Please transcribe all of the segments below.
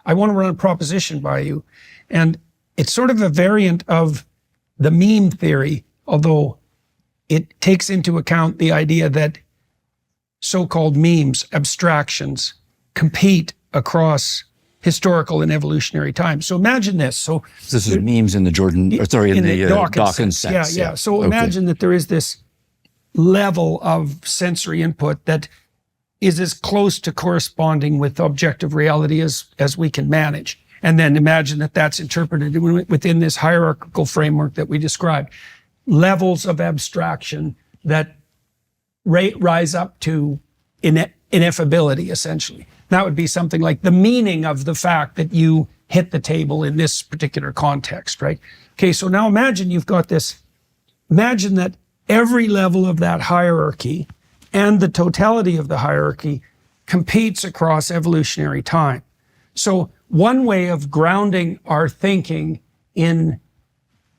I want to run a proposition by you. And it's sort of a variant of the meme theory, although it takes into account the idea that so-called memes, abstractions, compete across historical and evolutionary time. So imagine this. So this is memes in the Dawkins sense. Yeah. So imagine that there is this level of sensory input that is as close to corresponding with objective reality as we can manage. And then imagine that that's interpreted within this hierarchical framework that we described. Levels of abstraction that rise up to ineffability, essentially. That would be something like the meaning of the fact that you hit the table in this particular context, right? Okay, so now imagine you've got this, imagine that every level of that hierarchy and the totality of the hierarchy competes across evolutionary time. So one way of grounding our thinking in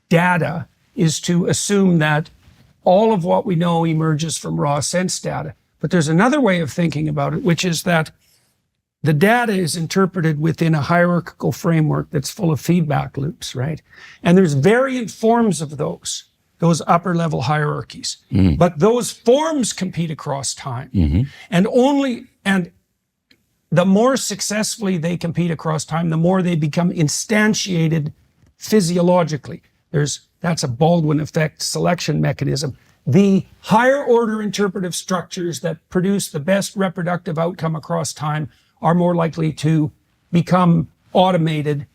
data is to assume that all of what we know emerges from raw sense data. But there's another way of thinking about it, which is that the data is interpreted within a hierarchical framework that's full of feedback loops, right? And there's variant forms of those upper level hierarchies. But those forms compete across time. And the more successfully they compete across time, the more they become instantiated physiologically. That's a Baldwin effect selection mechanism. The higher order interpretive structures that produce the best reproductive outcome across time are more likely to become automated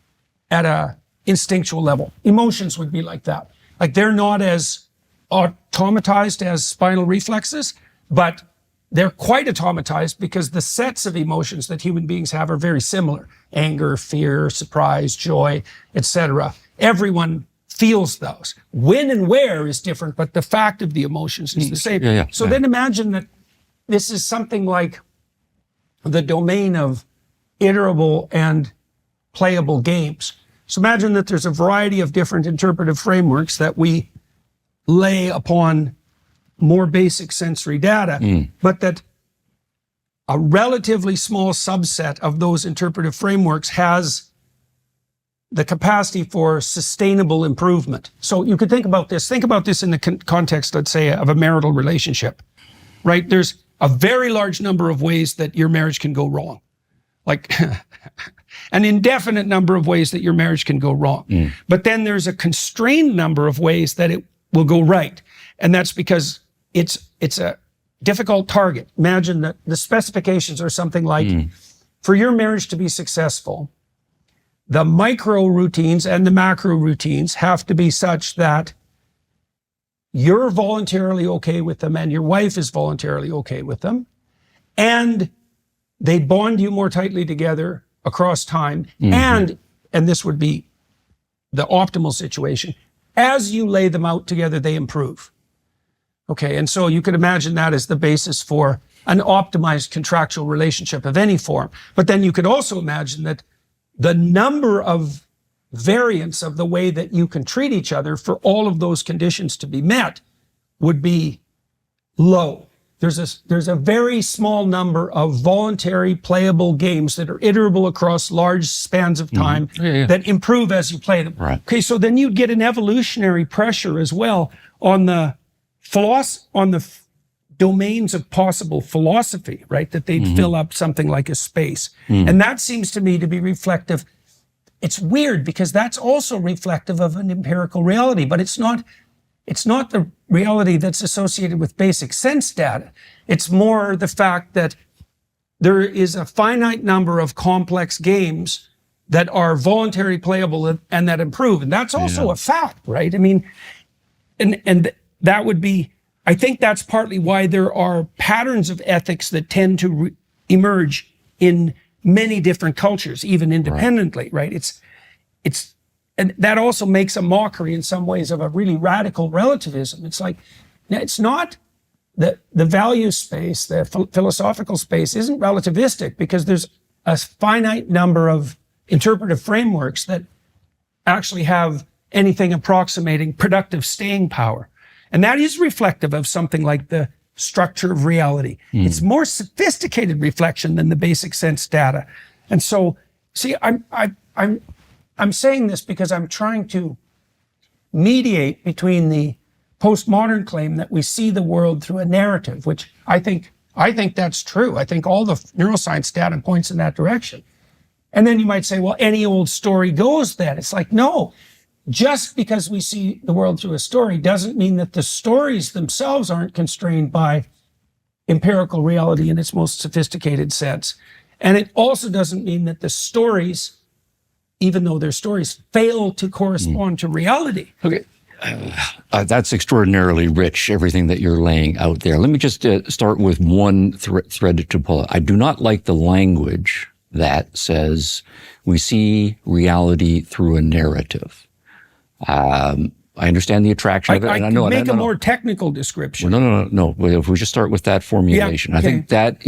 at a instinctual level. Emotions would be like that. Like they're not as automatized as spinal reflexes, but they're quite automatized because the sets of emotions that human beings have are very similar. Anger, fear, surprise, joy, etc. Everyone feels those. When and where is different, but the fact of the emotions is the same. Then imagine that this is something like the domain of iterable and playable games. So imagine that there's a variety of different interpretive frameworks that we lay upon more basic sensory data, but that a relatively small subset of those interpretive frameworks has the capacity for sustainable improvement. So you could think about this in the context, let's say, of a marital relationship, right? There's a very large number of ways that your marriage can go wrong. Like an indefinite number of ways that your marriage can go wrong. But then there's a constrained number of ways that it will go right. And that's because it's a difficult target. Imagine that the specifications are something like, for your marriage to be successful, the micro routines and the macro routines have to be such that you're voluntarily okay with them and your wife is voluntarily okay with them. And they bond you more tightly together across time. And this would be the optimal situation, as you lay them out together, they improve. Okay, and so you could imagine that as the basis for an optimized contractual relationship of any form. But then you could also imagine that the number of variants of the way that you can treat each other for all of those conditions to be met would be low. There's a very small number of voluntary playable games that are iterable across large spans of time that improve as you play them. Right. Okay, so then you'd get an evolutionary pressure as well on the domains of possible philosophy, right? That they'd fill up something like a space. And that seems to me to be reflective. It's weird because that's also reflective of an empirical reality, but it's not the reality that's associated with basic sense data. It's more the fact that there is a finite number of complex games that are voluntary playable and that improve. And that's also a fact, right? I mean, and that would be, I think that's partly why there are patterns of ethics that tend to emerge in many different cultures, even independently, right? And that also makes a mockery in some ways of a really radical relativism. It's like, it's not the value space, the philosophical space isn't relativistic because there's a finite number of interpretive frameworks that actually have anything approximating productive staying power. And that is reflective of something like the structure of reality. It's more sophisticated reflection than the basic sense data. And so See, I'm saying this because I'm trying to mediate between the postmodern claim that we see the world through a narrative, which I think that's true. I think all the neuroscience data points in that direction. And then you might say, well, any old story goes then. It's like, no, just because we see the world through a story doesn't mean that the stories themselves aren't constrained by empirical reality in its most sophisticated sense. And it also doesn't mean that the stories, even though they're stories, fail to correspond to reality. Okay. That's extraordinarily rich, everything that you're laying out there. Let me just start with one thread to pull. I do not like the language that says we see reality through a narrative. I understand the attraction of it. I can make a more technical description. No. If we just start with that formulation, I think that's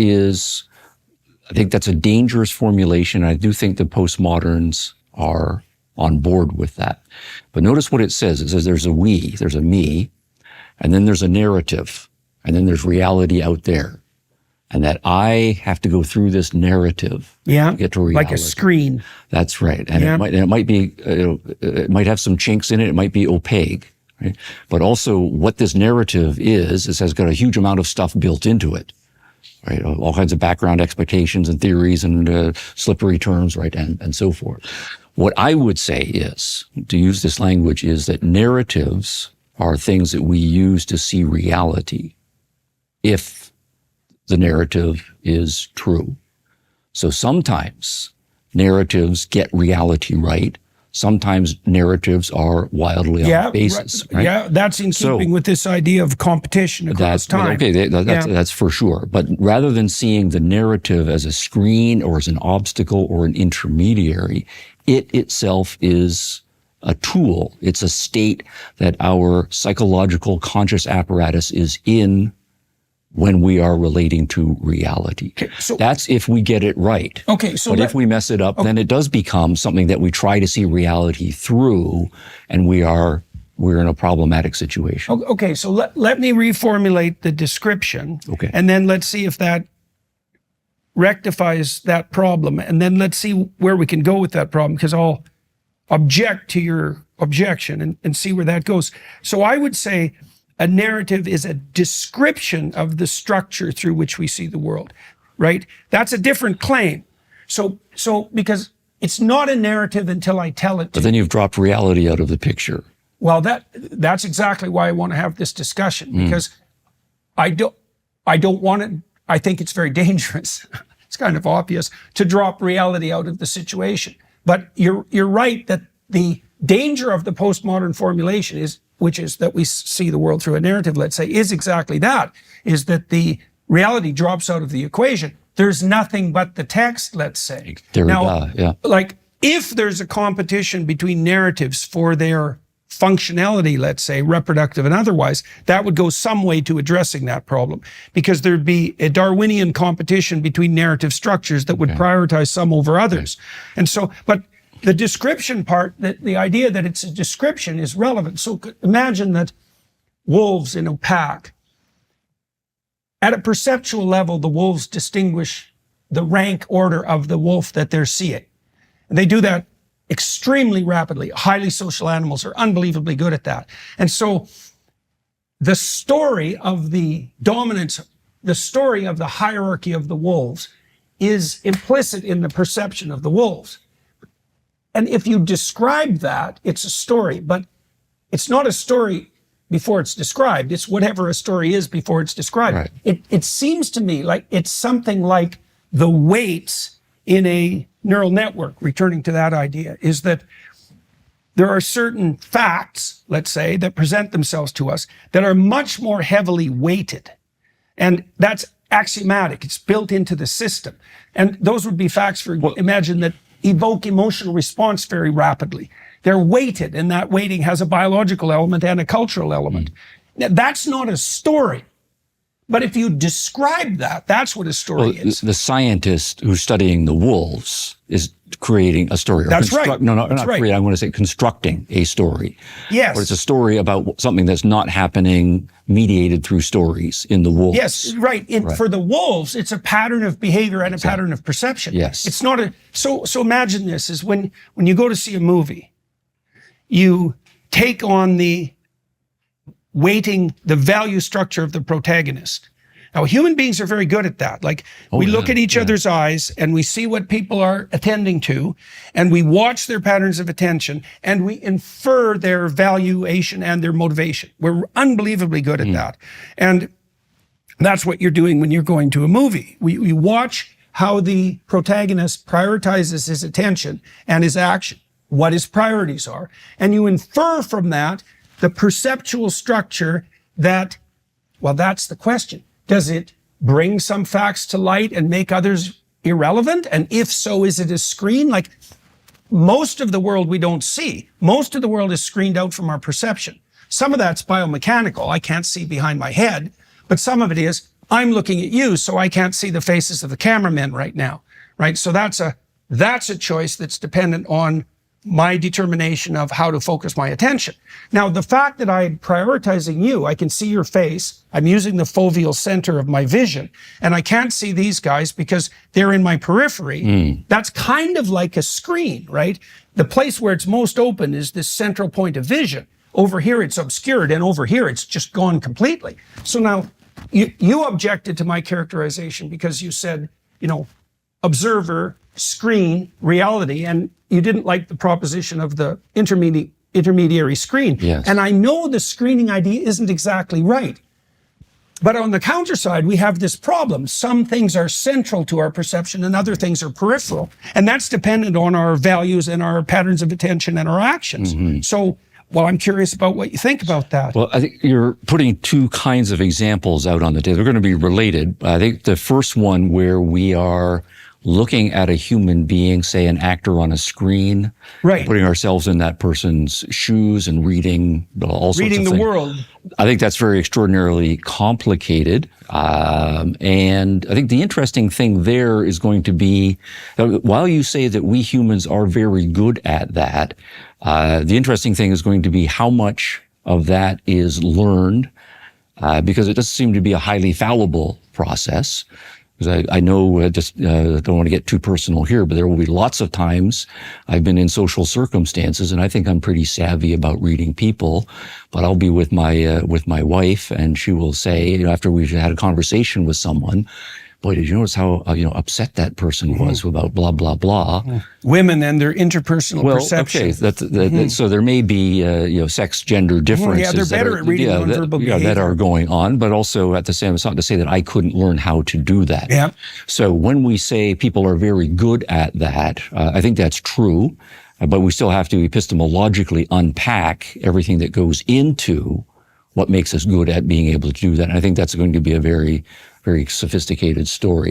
a dangerous formulation. I do think the postmoderns are on board with that. But notice what it says. It says there's a we, there's a me, and then there's a narrative, and then there's reality out there. And that I have to go through this narrative to get to reality. Like a screen. That's right. And it might be, it might have some chinks in it. It might be opaque, right? But also what this narrative is, it has got a huge amount of stuff built into it, right? All kinds of background expectations and theories and slippery terms, right? And so forth. What I would say is, to use this language, is that narratives are things that we use to see reality if the narrative is true. So sometimes narratives get reality right. Sometimes narratives are wildly off basis. Right? Yeah, that's in keeping with this idea of competition across time. Okay, that's for sure. But rather than seeing the narrative as a screen or as an obstacle or an intermediary, it itself is a tool. It's a state that our psychological conscious apparatus is in when we are relating to reality. Okay, so that's if we get it right. Okay, so but if we mess it up, then it does become something that we try to see reality through, and we're in a problematic situation. Okay, so let me reformulate the description. Okay. And then let's see if that rectifies that problem. And then let's see where we can go with that problem, because I'll object to your objection and see where that goes. So I would say a narrative is a description of the structure through which we see the world, right? That's a different claim. So because it's not a narrative until I tell it to But then you've dropped reality out of the picture. Well, that's exactly why I want to have this discussion, because I don't want it. I think it's very dangerous. It's kind of obvious to drop reality out of the situation. But you're right that the danger of the postmodern formulation which is that we see the world through a narrative, let's say, is exactly that, is that the reality drops out of the equation. There's nothing but the text, let's say. Like, if there's a competition between narratives for their functionality, let's say, reproductive and otherwise, that would go some way to addressing that problem, because there'd be a Darwinian competition between narrative structures that would prioritize some over others. And so, but the description part, the idea that it's a description is relevant. So imagine that wolves in a pack, at a perceptual level, the wolves distinguish the rank order of the wolf that they're seeing. And they do that extremely rapidly. Highly social animals are unbelievably good at that. And so the story of the dominance, the story of the hierarchy of the wolves is implicit in the perception of the wolves. And if you describe that, it's a story, but it's not a story before it's described. It's whatever a story is before it's described. Right. It seems to me like it's something like the weights in a neural network, returning to that idea, is that there are certain facts, let's say, that present themselves to us that are much more heavily weighted. And that's axiomatic. It's built into the system. And those would be facts imagine that evoke emotional response very rapidly. They're weighted, and that weighting has a biological element and a cultural element. Now, that's not a story. But if you describe that, that's what a story is. The scientist who's studying the wolves is of creating a story. Or That's right. No, That's not right. creating. I want to say constructing a story. Yes. But it's a story about something that's not happening mediated through stories in the wolves. Yes, right. For the wolves, it's a pattern of behavior and a pattern of perception. Yes. It's not so imagine this is when you go to see a movie, you take on the weighting, the value structure of the protagonist. Now, human beings are very good at that. Like, we look at each other's eyes and we see what people are attending to, and we watch their patterns of attention, and we infer their valuation and their motivation. We're unbelievably good at that. And that's what you're doing when you're going to a movie. We watch how the protagonist prioritizes his attention and his action, what his priorities are. And you infer from that the perceptual structure that, well, that's the question. Does it bring some facts to light and make others irrelevant? And if so, is it a screen? Like, most of the world we don't see. Most of the world is screened out from our perception. Some of that's biomechanical. I can't see behind my head. But some of it is, I'm looking at you, so I can't see the faces of the cameramen right now, right? So that's a choice that's dependent on my determination of how to focus my attention. Now, the fact that I'm prioritizing you, I can see your face, I'm using the foveal center of my vision, and I can't see these guys because they're in my periphery. That's kind of like a screen, right? The place where it's most open is this central point of vision. Over here, it's obscured, and over here, it's just gone completely. So now, you objected to my characterization because you said, observer, screen, reality, and you didn't like the proposition of the intermediary screen. Yes. And I know the screening idea isn't exactly right. But on the counter side, we have this problem. Some things are central to our perception and other things are peripheral. And that's dependent on our values and our patterns of attention and our actions. So, well, I'm curious about what you think about that. Well, I think you're putting two kinds of examples out on the table. They're going to be related. I think the first one where we are looking at a human being, say an actor on a screen, right, putting ourselves in that person's shoes and reading all sorts of things. Reading the world. I think that's very extraordinarily complicated. And I think the interesting thing there is going to be, while you say that we humans are very good at that, the interesting thing is going to be how much of that is learned, because it doesn't seem to be a highly fallible process. Because I know, don't want to get too personal here, but there will be lots of times I've been in social circumstances, and I think I'm pretty savvy about reading people. But I'll be with my wife, and she will say, after we've had a conversation with someone, boy, did you notice how upset that person was about blah blah blah? Women and their interpersonal perception. Okay, so there may be sex, gender differences. Yeah, they're better at reading nonverbal behavior. That are going on, but also at the same, it's not to say that I couldn't learn how to do that. Yeah. So when we say people are very good at that, I think that's true, but we still have to epistemologically unpack everything that goes into what makes us good at being able to do that. And I think that's going to be a very, very sophisticated story.